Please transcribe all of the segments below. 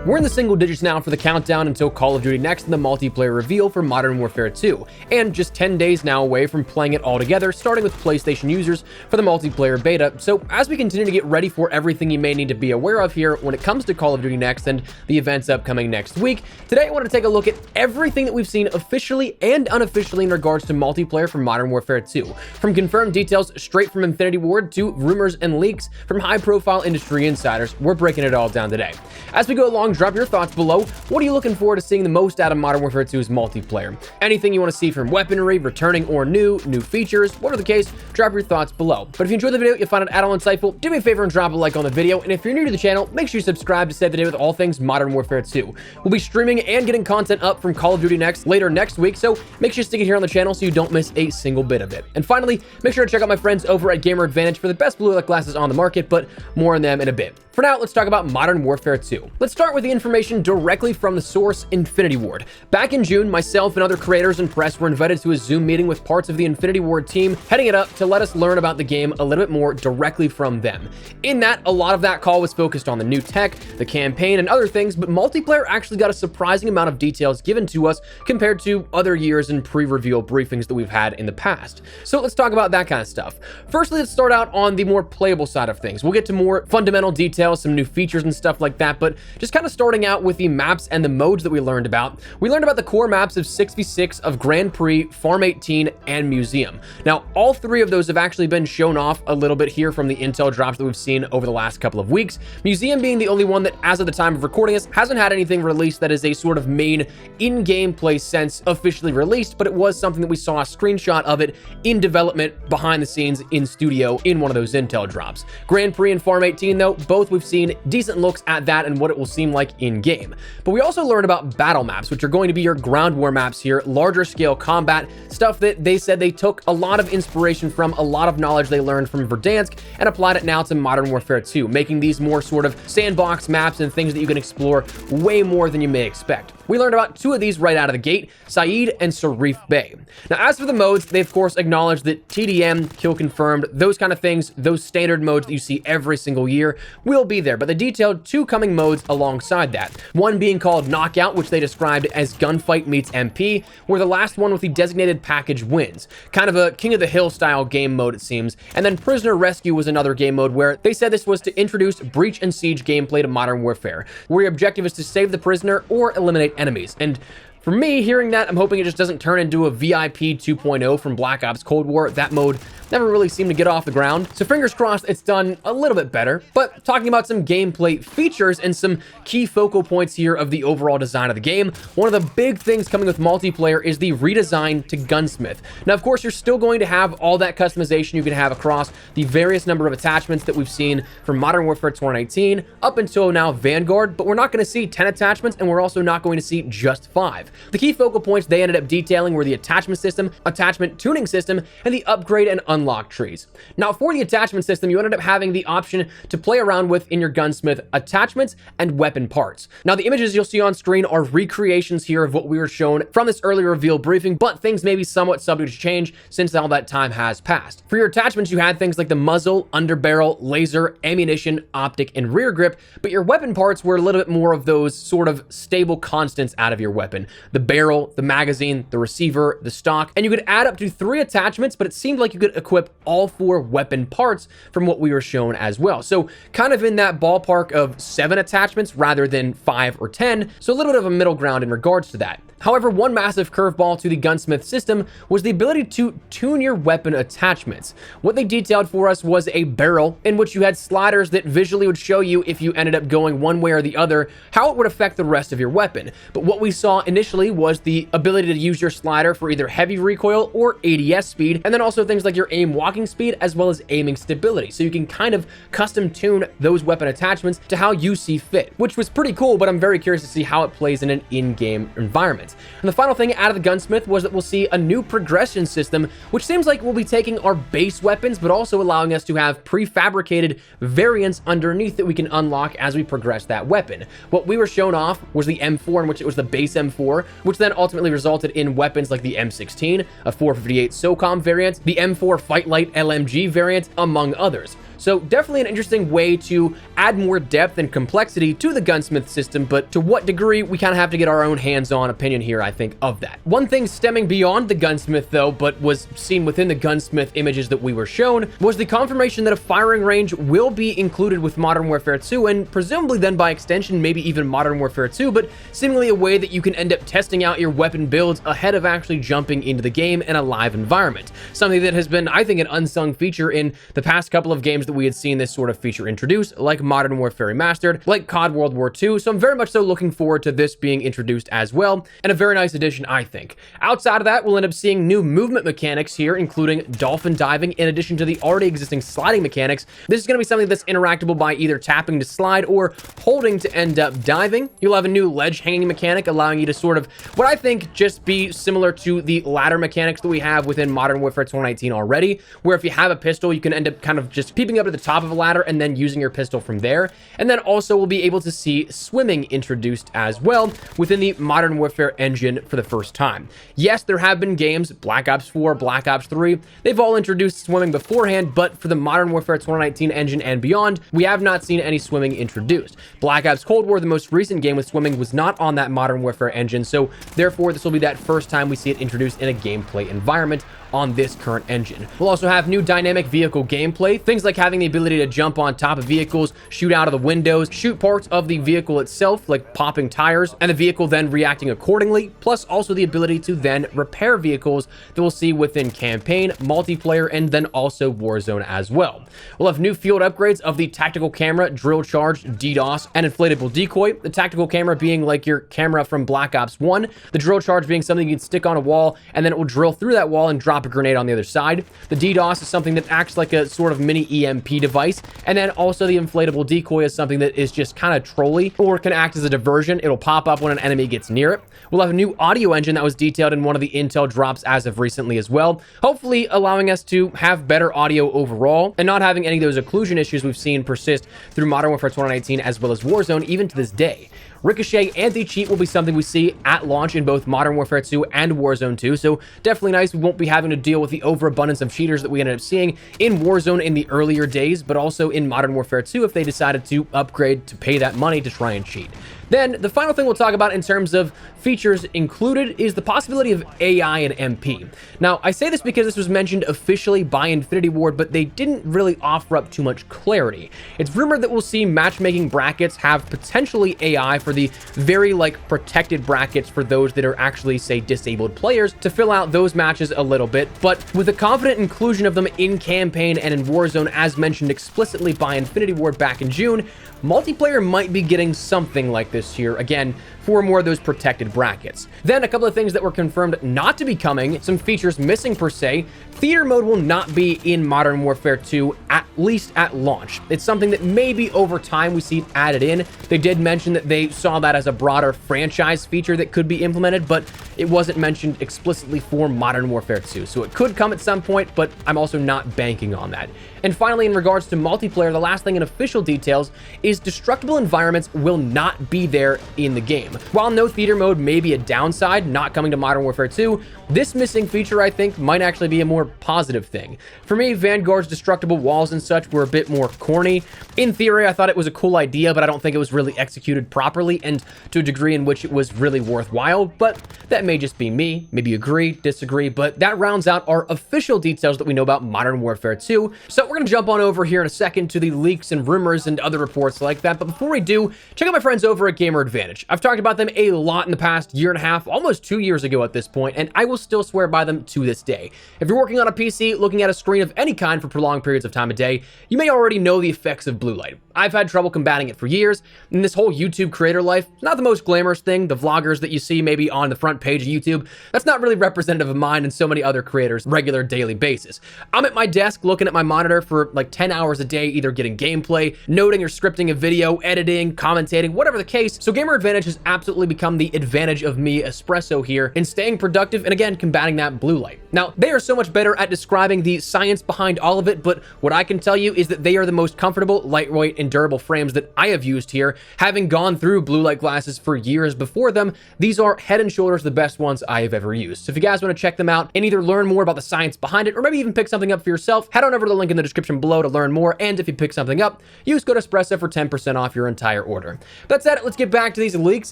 We're in the single digits now for the countdown until Call of Duty Next and the multiplayer reveal for Modern Warfare 2, and just 10 days now away from playing it all together, starting with PlayStation users for the multiplayer beta. So as we continue to get ready for everything you may need to be aware of here when it comes to Call of Duty Next and the events upcoming next week, today I want to take a look at everything that we've seen officially and unofficially in regards to multiplayer for Modern Warfare 2. From confirmed details straight from Infinity Ward to rumors and leaks from high-profile industry insiders, we're breaking it all down today. As we go along, drop your thoughts below. What are you looking forward to seeing the most out of Modern Warfare 2's multiplayer? Anything you want to see from weaponry, returning or new features, whatever the case, drop your thoughts below. But if you enjoyed the video, you find it at all insightful, do me a favor and drop a like on the video. And if you're new to the channel, make sure you subscribe to stay up to date with all things Modern Warfare 2. We'll be streaming and getting content up from Call of Duty Next later next week, so make sure you stick it here on the channel so you don't miss a single bit of it. And finally, make sure to check out my friends over at GamerAdvantage for the best blue light glasses on the market, but more on them in a bit. For now, let's talk about Modern Warfare 2. Let's start with the information directly from the source, Infinity Ward. Back in June, myself and other creators and press were invited to a Zoom meeting with parts of the Infinity Ward team, heading it up to let us learn about the game a little bit more directly from them. In that, a lot of that call was focused on the new tech, the campaign, and other things, but multiplayer actually got a surprising amount of details given to us compared to other years and pre-reveal briefings that we've had in the past. So let's talk about that kind of stuff. Firstly, let's start out on the more playable side of things. We'll get to more fundamental details, some new features and stuff like that, but just kind of starting out with the maps and the modes that we learned about. We learned about the core maps of 6v6, of Grand Prix, Farm 18, and Museum. Now, all three of those have actually been shown off a little bit here from the intel drops that we've seen over the last couple of weeks. Museum being the only one that, as of the time of recording this, hasn't had anything released that is a sort of main in-gameplay sense officially released, but it was something that we saw a screenshot of it in development behind the scenes in studio in one of those intel drops. Grand Prix and Farm 18, though, both we've seen decent looks at that and what it will seem like in-game. But we also learned about battle maps, which are going to be your ground war maps here, larger scale combat, stuff that they said they took a lot of inspiration from, a lot of knowledge they learned from Verdansk and applied it now to Modern Warfare 2, making these more sort of sandbox maps and things that you can explore way more than you may expect. We learned about two of these right out of the gate, Saeed and Sharif Bay. Now, as for the modes, they of course acknowledged that TDM, kill confirmed, those kind of things, those standard modes that you see every single year will be there, but they detailed two coming modes alongside that. One being called Knockout, which they described as gunfight meets MP, where the last one with the designated package wins. Kind of a King of the Hill style game mode, it seems. And then Prisoner Rescue was another game mode where they said this was to introduce breach and siege gameplay to Modern Warfare, where your objective is to save the prisoner or eliminate enemies. And for me, hearing that, I'm hoping it just doesn't turn into a VIP 2.0 from Black Ops Cold War. That mode never really seemed to get off the ground. So fingers crossed it's done a little bit better. But talking about some gameplay features and some key focal points here of the overall design of the game, one of the big things coming with multiplayer is the redesign to Gunsmith. Now, of course, you're still going to have all that customization you can have across the various number of attachments that we've seen from Modern Warfare 2019 up until now Vanguard, but we're not going to see 10 attachments, and we're also not going to see just 5. The key focal points they ended up detailing were the attachment system, attachment tuning system, and the upgrade and unlock trees. Now, for the attachment system, you ended up having the option to play around with in your Gunsmith attachments and weapon parts. Now, the images you'll see on screen are recreations here of what we were shown from this earlier reveal briefing, but things may be somewhat subject to change since all that time has passed. For your attachments, you had things like the muzzle, underbarrel, laser, ammunition, optic, and rear grip, but your weapon parts were a little bit more of those sort of stable constants out of your weapon. The barrel, the magazine, the receiver, the stock, and you could add up to 3 attachments, but it seemed like you could equip all 4 weapon parts from what we were shown as well. So kind of in that ballpark of 7 attachments rather than 5 or 10, so a little bit of a middle ground in regards to that. However, one massive curveball to the Gunsmith system was the ability to tune your weapon attachments. What they detailed for us was a barrel in which you had sliders that visually would show you if you ended up going one way or the other, how it would affect the rest of your weapon. But what we saw initially was the ability to use your slider for either heavy recoil or ADS speed, and then also things like your aim walking speed as well as aiming stability. So you can kind of custom tune those weapon attachments to how you see fit, which was pretty cool, but I'm very curious to see how it plays in an in-game environment. variant. And the final thing out of the Gunsmith was that we'll see a new progression system, which seems like we'll be taking our base weapons, but also allowing us to have prefabricated variants underneath that we can unlock as we progress that weapon. What we were shown off was the M4, in which it was the base M4, which then ultimately resulted in weapons like the M16, a 458 SOCOM variant, the M4 Fight Light LMG variant, among others. So definitely an interesting way to add more depth and complexity to the Gunsmith system, but to what degree, we kind of have to get our own hands-on opinion here, I think, of that. One thing stemming beyond the Gunsmith, though, but was seen within the Gunsmith images that we were shown, was the confirmation that a firing range will be included with Modern Warfare 2, and presumably then by extension, maybe even Modern Warfare 2, but seemingly a way that you can end up testing out your weapon builds ahead of actually jumping into the game in a live environment. Something that has been, I think, an unsung feature in the past couple of games that we had seen this sort of feature introduced, like Modern Warfare Remastered, like COD World War II, so I'm very much so looking forward to this being introduced as well, and a very nice addition, I think. Outside of that, we'll end up seeing new movement mechanics here, including dolphin diving, in addition to the already existing sliding mechanics. This is going to be something that's interactable by either tapping to slide or holding to end up diving. You'll have a new ledge hanging mechanic, allowing you to sort of, what I think, just be similar to the ladder mechanics that we have within Modern Warfare 2019 already, where if you have a pistol, you can end up kind of just peeping up to the top of a ladder and then using your pistol from there. And then also we'll be able to see swimming introduced as well within the Modern Warfare engine for the first time. Yes, there have been games, Black Ops 4, Black Ops 3, they've all introduced swimming beforehand, but for the Modern Warfare 2019 engine and beyond, we have not seen any swimming introduced. Black Ops Cold War, the most recent game with swimming, was not on that Modern Warfare engine, so therefore this will be that first time we see it introduced in a gameplay environment on this current engine. We'll also have new dynamic vehicle gameplay, things like having the ability to jump on top of vehicles, shoot out of the windows, shoot parts of the vehicle itself, like popping tires, and the vehicle then reacting accordingly, plus also the ability to then repair vehicles that we'll see within campaign, multiplayer, and then also Warzone as well. We'll have new field upgrades of the tactical camera, drill charge, DDoS, and inflatable decoy. The tactical camera being like your camera from Black Ops 1, the drill charge being something you can stick on a wall, and then it will drill through that wall and drop a grenade on the other side. The DDoS is something that acts like a sort of mini EMP device, and then also the inflatable decoy is something that is just kind of trolly or can act as a diversion. It'll pop up when an enemy gets near it. We'll have a new audio engine that was detailed in one of the intel drops as of recently as well, hopefully allowing us to have better audio overall and not having any of those occlusion issues we've seen persist through Modern Warfare 2019 as well as Warzone even to this day. Ricochet anti-cheat will be something we see at launch in both Modern Warfare 2 and Warzone 2, so definitely nice. We won't be having to deal with the overabundance of cheaters that we ended up seeing in Warzone in the earlier days, but also in Modern Warfare 2 if they decided to upgrade to pay that money to try and cheat. Then, the final thing we'll talk about in terms of features included is the possibility of AI and MP. Now, I say this because this was mentioned officially by Infinity Ward, but they didn't really offer up too much clarity. It's rumored that we'll see matchmaking brackets have potentially AI for the very, protected brackets for those that are actually, say, disabled players to fill out those matches a little bit, but with the confident inclusion of them in campaign and in Warzone, as mentioned explicitly by Infinity Ward back in June, multiplayer might be getting something like this here, again, for more of those protected brackets. Then a couple of things that were confirmed not to be coming, some features missing per se. Theater mode will not be in Modern Warfare 2, at least at launch. It's something that maybe over time we see it added in. They did mention that they saw that as a broader franchise feature that could be implemented, but it wasn't mentioned explicitly for Modern Warfare 2. So it could come at some point, but I'm also not banking on that. And finally, in regards to multiplayer, the last thing in official details is destructible environments will not be there in the game. While no theater mode may be a downside, not coming to Modern Warfare 2, this missing feature, I think, might actually be a more positive thing. For me, Vanguard's destructible walls and such were a bit more corny. In theory, I thought it was a cool idea, but I don't think it was really executed properly and to a degree in which it was really worthwhile, but that may just be me. Maybe agree, disagree, but that rounds out our official details that we know about Modern Warfare 2. So we're going to jump on over here in a second to the leaks and rumors and other reports like that, but before we do, check out my friends over at GamerAdvantage. I've talked about them a lot in the past year and a half, almost 2 years ago at this point, and I will still swear by them to this day. If you're working on a PC, looking at a screen of any kind for prolonged periods of time a day, you may already know the effects of blue light. I've had trouble combating it for years, and this whole YouTube creator life, not the most glamorous thing. The vloggers that you see maybe on the front page of YouTube, that's not really representative of mine and so many other creators regular daily basis. I'm at my desk looking at my monitor for like 10 hours a day, either getting gameplay, noting or scripting a video, editing, commentating, whatever the case. So GamerAdvantage has absolutely become the advantage of me, Espresso, here in staying productive and again combating that blue light. Now, they are so much better at describing the science behind all of it, but what I can tell you is that they are the most comfortable, lightweight, and durable frames that I have used here. Having gone through blue light glasses for years before them, these are head and shoulders the best ones I have ever used. So if you guys want to check them out and either learn more about the science behind it or maybe even pick something up for yourself, head on over to the link in the description below to learn more. And if you pick something up, use code Espresso for 10% off your entire order. That said, let's get back to these leaks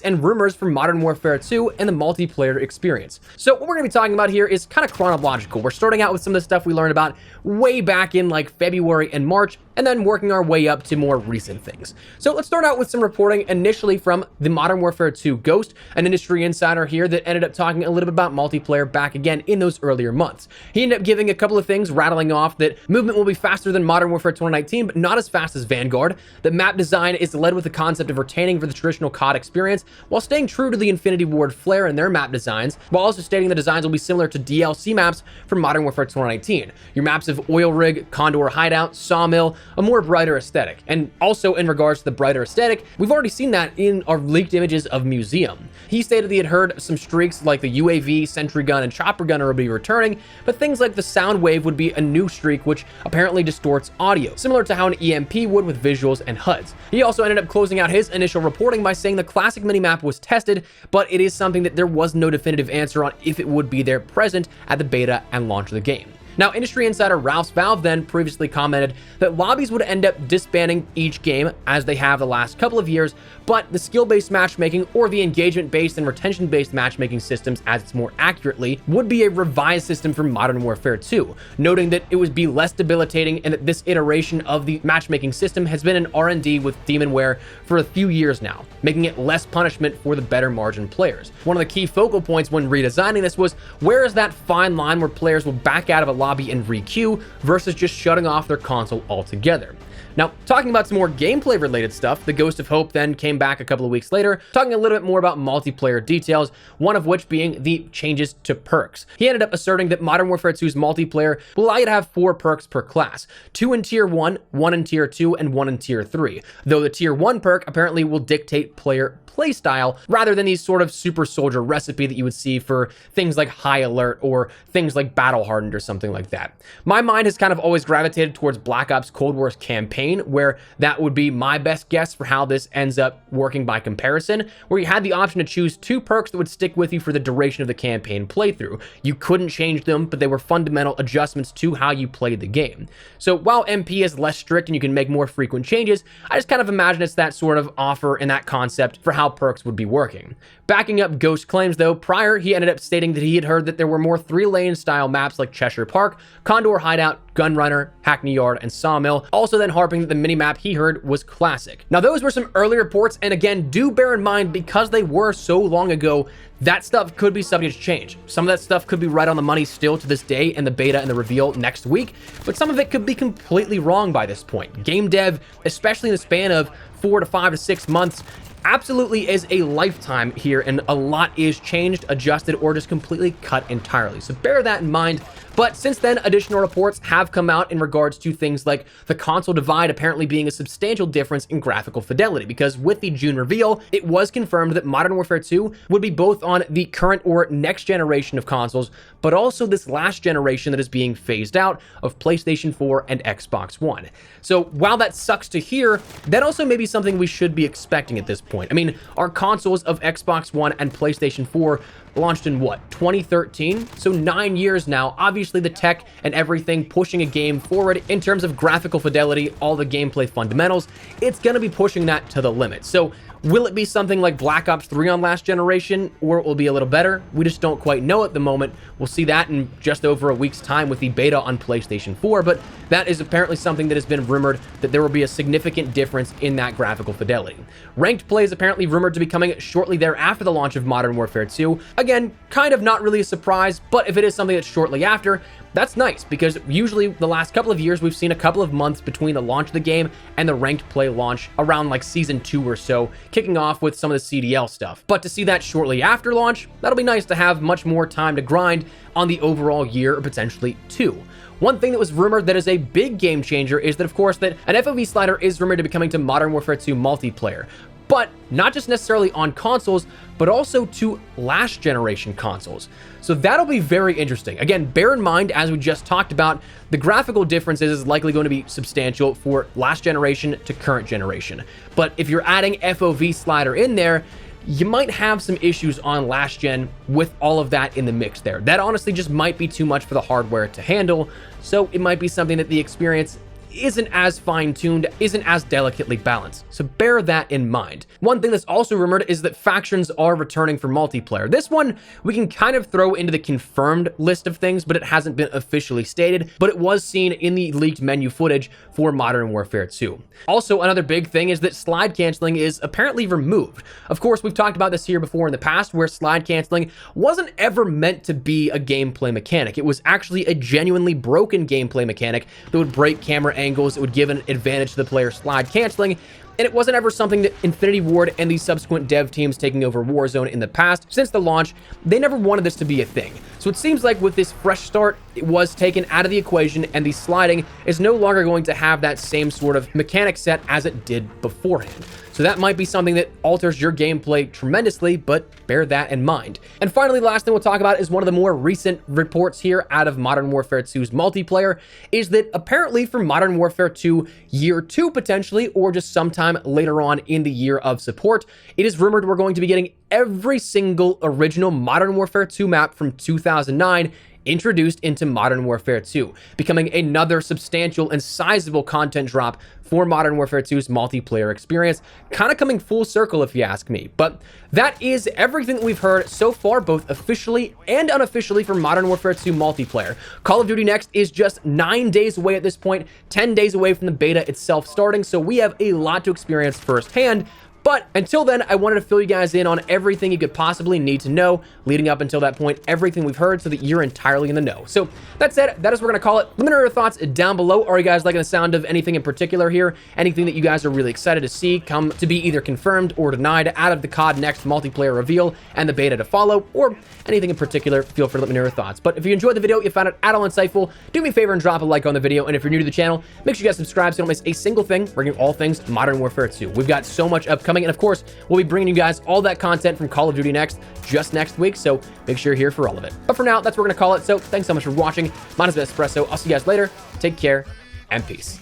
and rumors from Modern Warfare 2 and the multiplayer experience. So what we're going to be talking about here is kind of chronological. We're starting out with some of the stuff we learned about way back in like February and March, and then working our way up to more recent things. So let's start out with some reporting initially from the Modern Warfare 2 Ghost, an industry insider here that ended up talking a little bit about multiplayer back again in those earlier months. He ended up giving a couple of things, rattling off that movement will be faster than Modern Warfare 2019, but not as fast as Vanguard. That map design is led with the concept of retaining for the traditional COD experience while staying true to the Infinity Ward flair in their map designs, while also stating the designs will be similar to DLC maps from Modern Warfare 2019. Your maps of Oil Rig, Condor Hideout, Sawmill, a more brighter aesthetic. And also in regards to the brighter aesthetic, we've already seen that in our leaked images of Museum. He stated he had heard some streaks like the UAV, Sentry Gun, and Chopper Gunner will be returning, but things like the Sound Wave would be a new streak which apparently distorts audio, similar to how an EMP would with visuals and HUDs. He also ended up closing out his initial reporting by saying the classic minimap was tested, but it is something that there was no definitive answer on if it would be there present at the beta and launch of the game. Now, industry insider Ralph's Valve then previously commented that lobbies would end up disbanding each game as they have the last couple of years, but the skill-based matchmaking or the engagement-based and retention-based matchmaking systems, as it's more accurately, would be a revised system for Modern Warfare 2, noting that it would be less debilitating and that this iteration of the matchmaking system has been in R&D with Demonware for a few years now, making it less punishment for the better margin players. One of the key focal points when redesigning this was, where is that fine line where players will back out of a lobby and re-queue versus just shutting off their console altogether? Now, talking about some more gameplay related stuff, the Ghost of Hope then came back a couple of weeks later, talking a little bit more about multiplayer details, one of which being the changes to perks. He ended up asserting that Modern Warfare 2's multiplayer will allow you to have 4 perks per class, 2 in Tier 1, 1 in Tier 2, and 1 in Tier 3, though the Tier 1 perk apparently will dictate player playstyle rather than the sort of super soldier recipe that you would see for things like High Alert or things like Battle Hardened or something like that. My mind has kind of always gravitated towards Black Ops Cold War's campaign, where that would be my best guess for how this ends up working by comparison, where you had the option to choose 2 perks that would stick with you for the duration of the campaign playthrough. You couldn't change them, but they were fundamental adjustments to how you played the game. So while MP is less strict and you can make more frequent changes, I just kind of imagine it's that sort of offer and that concept for how perks would be working. Backing up Ghost claims though, prior he ended up stating that he had heard that there were more 3-lane style maps like Cheshire Park, Condor Hideout, Gunrunner, Hackney Yard, and Sawmill, also then harping that the minimap he heard was classic. Now those were some early reports, and again, do bear in mind, because they were so long ago, that stuff could be subject to change. Some of that stuff could be right on the money still to this day in the beta and the reveal next week, but some of it could be completely wrong by this point. Game dev, especially in the span of 4 to 5 to 6 months, absolutely is a lifetime here, and a lot is changed, adjusted, or just completely cut entirely. So bear that in mind. But since then, additional reports have come out in regards to things like the console divide apparently being a substantial difference in graphical fidelity, because with the June reveal, it was confirmed that Modern Warfare 2 would be both on the current or next generation of consoles, but also this last generation that is being phased out of PlayStation 4 and Xbox One. So while that sucks to hear, that also may be something we should be expecting at this point. I mean, our consoles of Xbox One and PlayStation 4 launched in what, 2013? So 9 years now. Obviously the tech and everything pushing a game forward in terms of graphical fidelity, all the gameplay fundamentals, it's going to be pushing that to the limit. So Will it be something like Black Ops 3 on last generation, or it will be a little better? We just don't quite know at the moment. We'll see that in just over a week's time with the beta on PlayStation 4, but that is apparently something that has been rumored, that there will be a significant difference in that graphical fidelity. Ranked play is apparently rumored to be coming shortly thereafter the launch of Modern Warfare 2. Again, kind of not really a surprise, but if it is something that's shortly after, that's nice, because usually the last couple of years we've seen a couple of months between the launch of the game and the ranked play launch around like season 2 or so, kicking off with some of the CDL stuff. But to see that shortly after launch, that'll be nice to have much more time to grind on the overall year, or potentially 2. One thing that was rumored that is a big game changer is that, of course, that an FOV slider is rumored to be coming to Modern Warfare 2 multiplayer. But not just necessarily on consoles, but also to last generation consoles. So that'll be very interesting. Again, bear in mind, as we just talked about, the graphical differences is likely going to be substantial for last generation to current generation. But if you're adding FOV slider in there, you might have some issues on last gen with all of that in the mix there. That honestly just might be too much for the hardware to handle. So it might be something that the experience isn't as fine-tuned, isn't as delicately balanced. So bear that in mind. One thing that's also rumored is that factions are returning for multiplayer. This one we can kind of throw into the confirmed list of things, but it hasn't been officially stated, but it was seen in the leaked menu footage for Modern Warfare 2. Also, another big thing is that slide canceling is apparently removed. Of course, we've talked about this here before in the past, where slide canceling wasn't ever meant to be a gameplay mechanic. It was actually a genuinely broken gameplay mechanic that would break camera angles. It would give an advantage to the player slide canceling, and it wasn't ever something that Infinity Ward and the subsequent dev teams taking over Warzone in the past, since the launch, they never wanted this to be a thing. So it seems like with this fresh start, it was taken out of the equation, and the sliding is no longer going to have that same sort of mechanic set as it did beforehand. So that might be something that alters your gameplay tremendously, but bear that in mind. And finally, the last thing we'll talk about is one of the more recent reports here out of Modern Warfare 2's multiplayer, is that apparently for Modern Warfare 2 Year 2 potentially, or just sometime later on in the year of support, it is rumored we're going to be getting every single original Modern Warfare 2 map from 2009 introduced into Modern Warfare 2, becoming another substantial and sizable content drop for Modern Warfare 2's multiplayer experience, kind of coming full circle if you ask me. But that is everything that we've heard so far, both officially and unofficially, for Modern Warfare 2 multiplayer. Call of Duty Next is just 9 days away at this point, 10 days away from the beta itself starting, so we have a lot to experience firsthand. But until then, I wanted to fill you guys in on everything you could possibly need to know leading up until that point, everything we've heard, so that you're entirely in the know. So that said, that is what we're going to call it. Let me know your thoughts down below. Are you guys liking the sound of anything in particular here? Anything that you guys are really excited to see come to be either confirmed or denied out of the COD Next multiplayer reveal and the beta to follow, or anything in particular? Feel free to let me know your thoughts. But if you enjoyed the video, you found it at all insightful, do me a favor and drop a like on the video. And if you're new to the channel, make sure you guys subscribe so you don't miss a single thing, bringing all things Modern Warfare 2. We've got so much upcoming, and of course, we'll be bringing you guys all that content from Call of Duty Next just next week, so make sure you're here for all of it. But for now, that's what we're going to call it. So thanks so much for watching. My name is Espresso. I'll see you guys later. Take care, and peace.